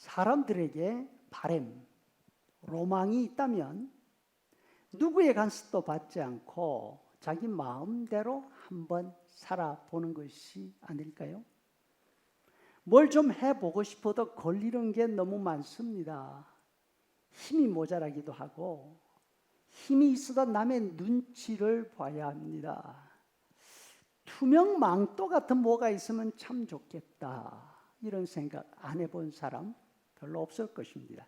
사람들에게 바램, 로망이 있다면 누구의 간섭도 받지 않고 자기 마음대로 한번 살아보는 것이 아닐까요? 뭘 좀 해보고 싶어도 걸리는 게 너무 많습니다. 힘이 모자라기도 하고 힘이 있어도 남의 눈치를 봐야 합니다. 투명 망토 같은 뭐가 있으면 참 좋겠다. 이런 생각 안 해본 사람 별로 없을 것입니다.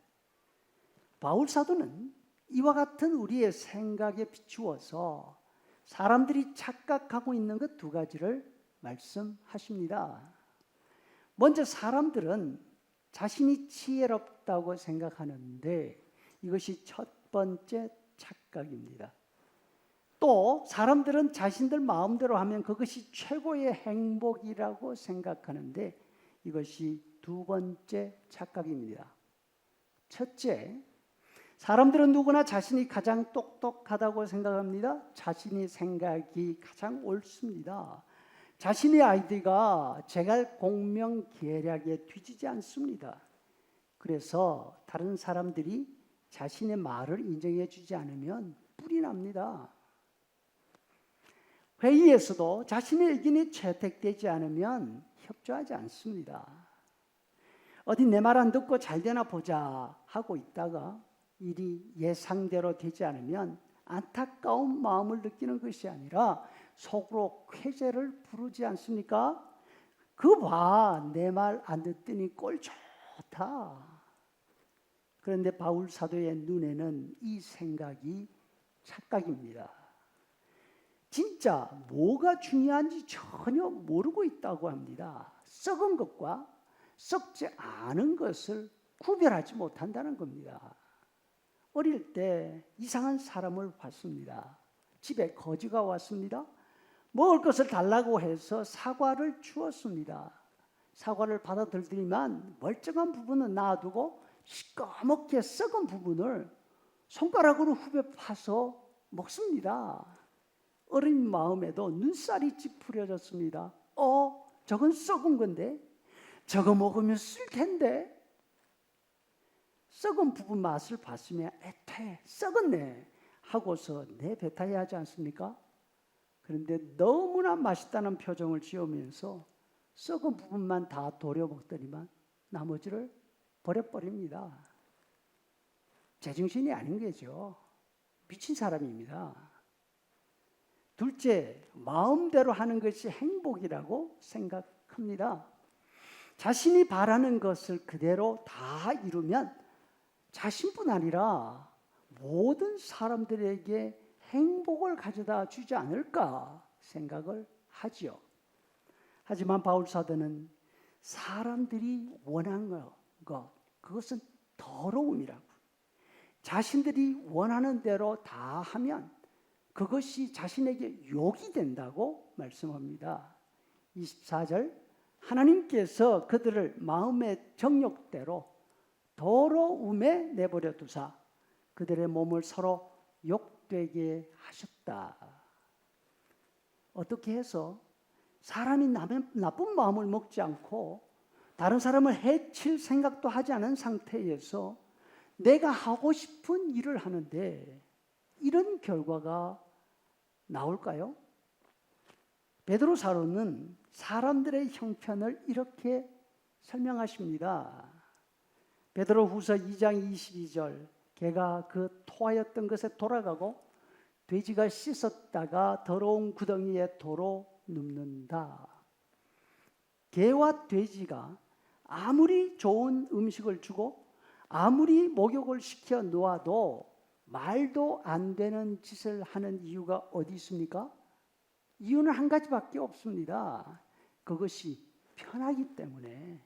바울 사도는 이와 같은 우리의 생각에 비추어서 사람들이 착각하고 있는 것 두 가지를 말씀하십니다. 먼저 사람들은 자신이 지혜롭다고 생각하는데 이것이 첫 번째 착각입니다. 또 사람들은 자신들 마음대로 하면 그것이 최고의 행복이라고 생각하는데 이것이 두 번째 착각입니다. 첫째, 사람들은 누구나 자신이 가장 똑똑하다고 생각합니다. 자신의 생각이 가장 옳습니다. 자신의 아이디어가 제갈 공명계략에 뒤지지 않습니다. 그래서 다른 사람들이 자신의 말을 인정해 주지 않으면 뿔이 납니다. 회의에서도 자신의 의견이 채택되지 않으면 협조하지 않습니다. 어디 내 말 안 듣고 잘 되나 보자 하고 있다가 일이 예상대로 되지 않으면 안타까운 마음을 느끼는 것이 아니라 속으로 쾌재를 부르지 않습니까? 그 봐, 내 말 안 듣더니 꼴 좋다. 그런데 바울 사도의 눈에는 이 생각이 착각입니다. 진짜 뭐가 중요한지 전혀 모르고 있다고 합니다. 썩은 것과 썩지 않은 것을 구별하지 못한다는 겁니다. 어릴 때 이상한 사람을 봤습니다. 집에 거지가 왔습니다. 먹을 것을 달라고 해서 사과를 주었습니다. 사과를 받아들더니만 멀쩡한 부분은 놔두고 시꺼멓게 썩은 부분을 손가락으로 후벼 파서 먹습니다. 어린 마음에도 눈살이 찌푸려졌습니다. 저건 썩은 건데? 저거 먹으면 쓸 텐데? 썩은 부분 맛을 봤으면 애태 썩었네 하고서 내뱉어야 하지 않습니까? 그런데 너무나 맛있다는 표정을 지으면서 썩은 부분만 다 도려 먹더니만 나머지를 버려버립니다. 제정신이 아닌 거죠. 미친 사람입니다. 둘째, 마음대로 하는 것이 행복이라고 생각합니다. 자신이 바라는 것을 그대로 다 이루면 자신뿐 아니라 모든 사람들에게 행복을 가져다 주지 않을까 생각을 하지요. 하지만 바울 사도는 사람들이 원하는 것, 그것은 더러움이라고. 자신들이 원하는 대로 다 하면 그것이 자신에게 욕이 된다고 말씀합니다. 24절, 하나님께서 그들을 마음의 정욕대로 더러움에 내버려 두사 그들의 몸을 서로 욕되게 하셨다. 어떻게 해서 사람이 나쁜 마음을 먹지 않고 다른 사람을 해칠 생각도 하지 않은 상태에서 내가 하고 싶은 일을 하는데 이런 결과가 나올까요? 베드로 사도는 사람들의 형편을 이렇게 설명하십니다. 베드로후서 2장 22절, 개가 그 토하였던 것에 돌아가고 돼지가 씻었다가 더러운 구덩이에 도로 눕는다. 개와 돼지가 아무리 좋은 음식을 주고 아무리 목욕을 시켜 놓아도 말도 안 되는 짓을 하는 이유가 어디 있습니까? 이유는 한 가지밖에 없습니다. 그것이 편하기 때문에,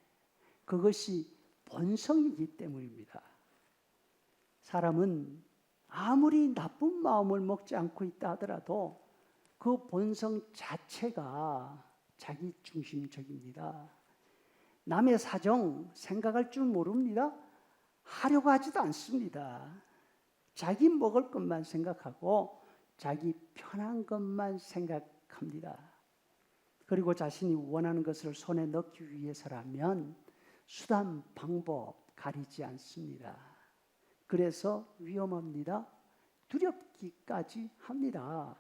그것이 본성이기 때문입니다. 사람은 아무리 나쁜 마음을 먹지 않고 있다 하더라도 그 본성 자체가 자기 중심적입니다. 남의 사정 생각할 줄 모릅니다. 하려고 하지도 않습니다. 자기 먹을 것만 생각하고 자기 편한 것만 생각합니다. 그리고 자신이 원하는 것을 손에 넣기 위해서라면 수단, 방법, 가리지 않습니다. 그래서 위험합니다. 두렵기까지 합니다.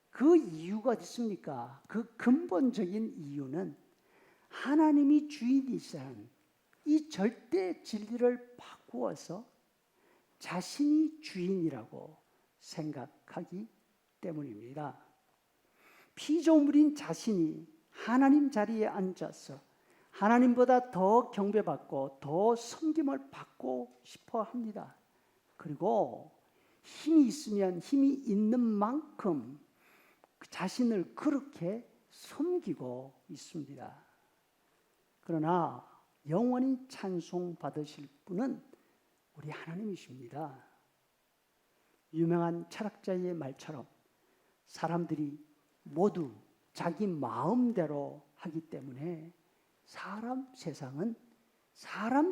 그 이유가 어디 있습니까? 그 근본적인 이유는 하나님이 주인이시라는 이 절대 진리를 바꾸어서 자신이 주인이라고 생각하기 때문입니다. 피조물인 자신이 하나님 자리에 앉아서 하나님보다 더 경배받고 더 섬김을 받고 싶어 합니다. 그리고 힘이 있으면 힘이 있는 만큼 자신을 그렇게 섬기고 있습니다. 그러나 영원히 찬송 받으실 분은 우리 하나님이십니다. 유명한 철학자의 말처럼 사람들이 모두 자기 마음대로 하기 때문에 사람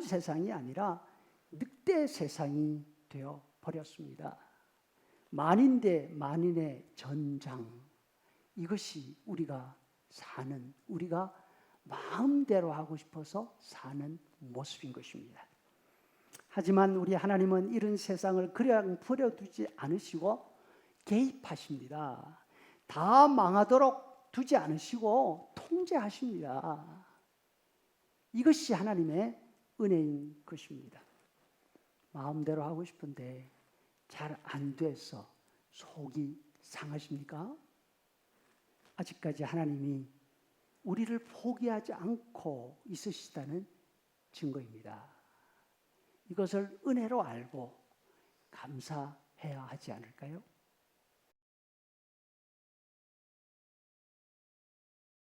세상이 아니라 늑대 세상이 되어 버렸습니다. 만인 대 만인의 전장, 이것이 우리가 마음대로 하고 싶어서 사는 모습인 것입니다. 하지만 우리 하나님은 이런 세상을 그냥 버려두지 않으시고 개입하십니다. 다 망하도록 두지 않으시고 통제하십니다. 이것이 하나님의 은혜인 것입니다. 마음대로 하고 싶은데 잘 안 돼서 속이 상하십니까? 아직까지 하나님이 우리를 포기하지 않고 있으시다는 증거입니다. 이것을 은혜로 알고 감사해야 하지 않을까요?